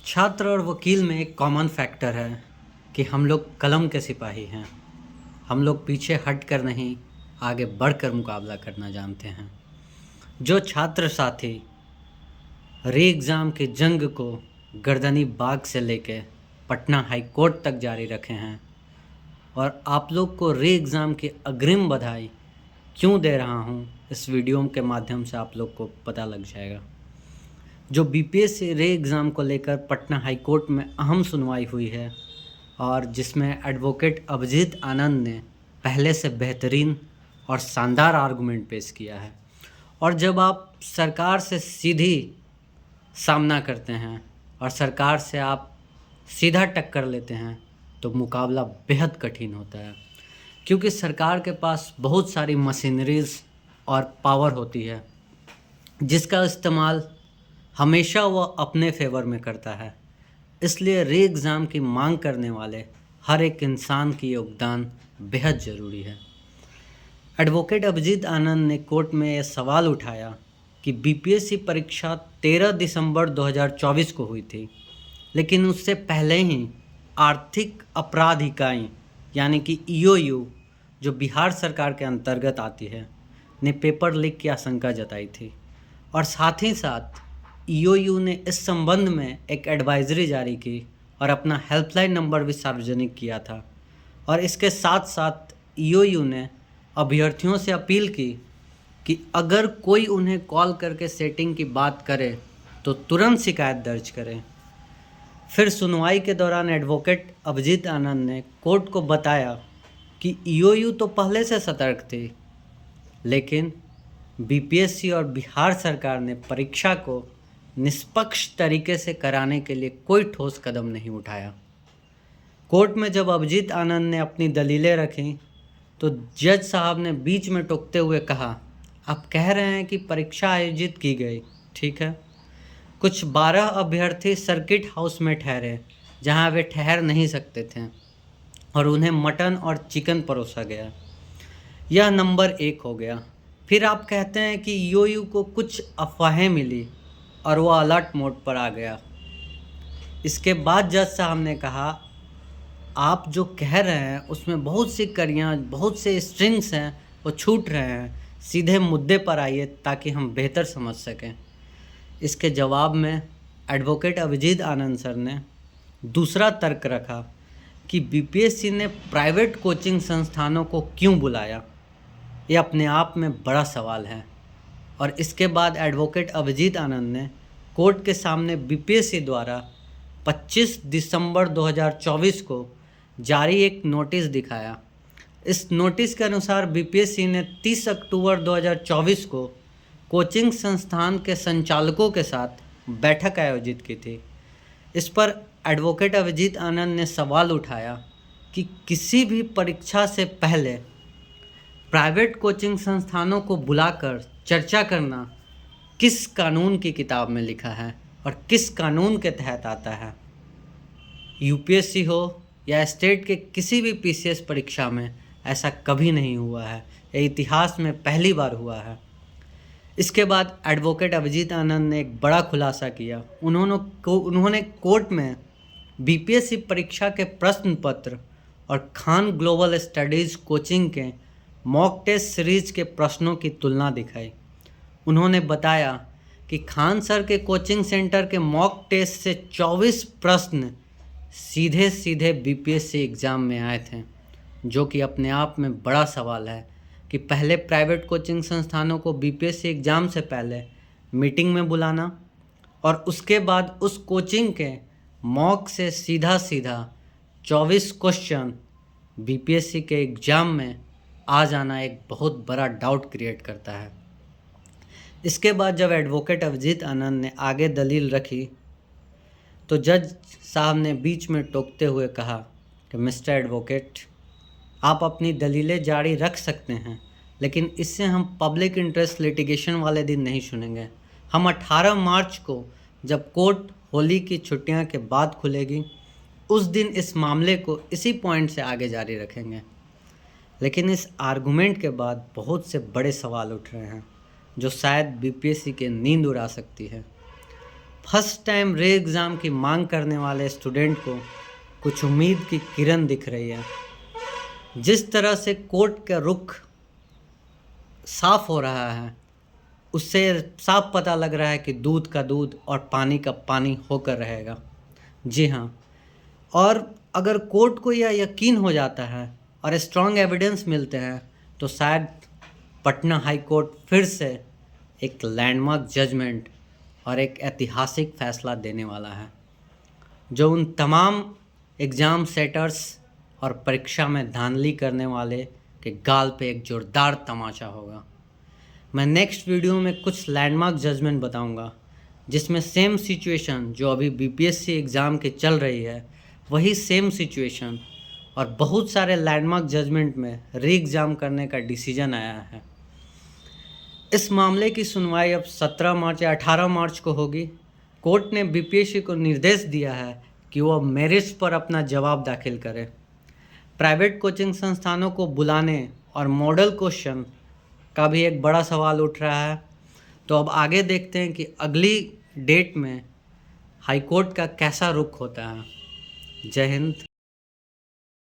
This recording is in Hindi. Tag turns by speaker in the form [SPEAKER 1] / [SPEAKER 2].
[SPEAKER 1] छात्र और वकील में एक कॉमन फैक्टर है कि हम लोग कलम के सिपाही हैं। हम लोग पीछे हट कर नहीं, आगे बढ़कर मुकाबला करना जानते हैं। जो छात्र साथी री एग्ज़ाम की जंग को गर्दनी बाग से लेकर पटना हाई कोर्ट तक जारी रखे हैं, और आप लोग को री एग्ज़ाम की अग्रिम बधाई क्यों दे रहा हूँ, इस वीडियो के माध्यम से आप लोग को पता लग जाएगा। जो बीपीएससी रे एग्ज़ाम को लेकर पटना हाई कोर्ट में अहम सुनवाई हुई है और जिसमें एडवोकेट अभिजीत आनंद ने पहले से बेहतरीन और शानदार आर्गुमेंट पेश किया है। और जब आप सरकार से सीधी सामना करते हैं और सरकार से आप सीधा टक्कर लेते हैं तो मुकाबला बेहद कठिन होता है, क्योंकि सरकार के पास बहुत सारी मशीनरीज और पावर होती है जिसका इस्तेमाल हमेशा वह अपने फेवर में करता है। इसलिए री एग्ज़ाम की मांग करने वाले हर एक इंसान की योगदान बेहद ज़रूरी है। एडवोकेट अभिजीत आनंद ने कोर्ट में यह सवाल उठाया कि बीपीएससी परीक्षा 13 दिसंबर 2024 को हुई थी, लेकिन उससे पहले ही आर्थिक अपराध इकाई यानी कि ईओयू, जो बिहार सरकार के अंतर्गत आती है, ने पेपर लीक की आशंका जताई थी। और साथ ही साथ ईओयू ने इस संबंध में एक एडवाइजरी जारी की और अपना हेल्पलाइन नंबर भी सार्वजनिक किया था। और इसके साथ साथ ईओयू ने अभ्यर्थियों से अपील की कि अगर कोई उन्हें कॉल करके सेटिंग की बात करे तो तुरंत शिकायत दर्ज करें। फिर सुनवाई के दौरान एडवोकेट अभिजीत आनंद ने कोर्ट को बताया कि ईओयू तो पहले से सतर्क थी, लेकिन बीपीएससी और बिहार सरकार ने परीक्षा को निष्पक्ष तरीके से कराने के लिए कोई ठोस कदम नहीं उठाया। कोर्ट में जब अभिजीत आनंद ने अपनी दलीलें रखीं तो जज साहब ने बीच में टोकते हुए कहा, आप कह रहे हैं कि परीक्षा आयोजित की गई, ठीक है। कुछ 12 अभ्यर्थी सर्किट हाउस में ठहरे जहां वे ठहर नहीं सकते थे और उन्हें मटन और चिकन परोसा गया। यह नंबर 1 हो गया। फिर आप कहते हैं कि ईओयू को कुछ अफवाहें मिली और वह अलर्ट मोड पर आ गया। इसके बाद जज साहब ने कहा, आप जो कह रहे हैं उसमें बहुत सी कड़ियाँ, बहुत से स्ट्रिंग्स हैं, वो छूट रहे हैं। सीधे मुद्दे पर आइए ताकि हम बेहतर समझ सकें। इसके जवाब में एडवोकेट अभिजीत आनंद सर ने दूसरा तर्क रखा कि बीपीएससी ने प्राइवेट कोचिंग संस्थानों को क्यों बुलाया। ये अपने आप में बड़ा सवाल है। और इसके बाद एडवोकेट अभिजीत आनंद ने कोर्ट के सामने बीपीएससी द्वारा 25 दिसंबर 2024 को जारी एक नोटिस दिखाया। इस नोटिस के अनुसार बीपीएससी ने 30 अक्टूबर 2024 को कोचिंग संस्थान के संचालकों के साथ बैठक आयोजित की थी। इस पर एडवोकेट अभिजीत आनंद ने सवाल उठाया कि किसी भी परीक्षा से पहले प्राइवेट कोचिंग संस्थानों को बुलाकर चर्चा करना किस कानून की किताब में लिखा है और किस कानून के तहत आता है। यूपीएससी हो या स्टेट के किसी भी पीसीएस परीक्षा में ऐसा कभी नहीं हुआ है। ये इतिहास में पहली बार हुआ है। इसके बाद एडवोकेट अभिजीत आनंद ने एक बड़ा खुलासा किया। उन्होंने कोर्ट में बीपीएससी परीक्षा के प्रश्न पत्र और खान ग्लोबल स्टडीज़ कोचिंग के मॉक टेस्ट सीरीज के प्रश्नों की तुलना दिखाई। उन्होंने बताया कि खान सर के कोचिंग सेंटर के मॉक टेस्ट से 24 प्रश्न सीधे सीधे बीपीएससी एग्ज़ाम में आए थे, जो कि अपने आप में बड़ा सवाल है कि पहले प्राइवेट कोचिंग संस्थानों को बीपीएससी एग्ज़ाम से पहले मीटिंग में बुलाना और उसके बाद उस कोचिंग के मॉक से सीधा 24 क्वेश्चन बीपीएससी के एग्ज़ाम में आ जाना एक बहुत बड़ा डाउट क्रिएट करता है। इसके बाद जब एडवोकेट अभिजीत आनंद ने आगे दलील रखी तो जज साहब ने बीच में टोकते हुए कहा कि मिस्टर एडवोकेट, आप अपनी दलीलें जारी रख सकते हैं, लेकिन इससे हम पब्लिक इंटरेस्ट लिटिगेशन वाले दिन नहीं सुनेंगे। हम 18 मार्च को जब कोर्ट होली की छुट्टियां के बाद खुलेगी, उस दिन इस मामले को इसी पॉइंट से आगे जारी रखेंगे। लेकिन इस आर्गुमेंट के बाद बहुत से बड़े सवाल उठ रहे हैं जो शायद बीपीएससी के नींद उड़ा सकती है। फर्स्ट टाइम रे एग्ज़ाम की मांग करने वाले स्टूडेंट को कुछ उम्मीद की किरण दिख रही है। जिस तरह से कोर्ट का रुख साफ हो रहा है, उससे साफ पता लग रहा है कि दूध का दूध और पानी का पानी होकर रहेगा। जी हाँ, और अगर कोर्ट को यह यकीन हो जाता है और स्ट्रॉन्ग एविडेंस मिलते हैं तो शायद पटना हाई कोर्ट फिर से एक लैंडमार्क जजमेंट और एक ऐतिहासिक फैसला देने वाला है, जो उन तमाम एग्ज़ाम सेटर्स और परीक्षा में धांधली करने वाले के गाल पे एक जोरदार तमाचा होगा। मैं नेक्स्ट वीडियो में कुछ लैंडमार्क जजमेंट बताऊंगा, जिसमें सेम सिचुएशन जो अभी बीपीएससी एग्ज़ाम के चल रही है, वही सेम सिचुएशन और बहुत सारे लैंडमार्क जजमेंट में री एग्ज़ाम करने का डिसीजन आया है। इस मामले की सुनवाई अब 17 मार्च या 18 मार्च को होगी। कोर्ट ने बीपीएससी को निर्देश दिया है कि वह मेरिट्स पर अपना जवाब दाखिल करे। प्राइवेट कोचिंग संस्थानों को बुलाने और मॉडल क्वेश्चन का भी एक बड़ा सवाल उठ रहा है। तो अब आगे देखते हैं कि अगली डेट में हाई कोर्ट का कैसा रुख होता है। जय हिंद।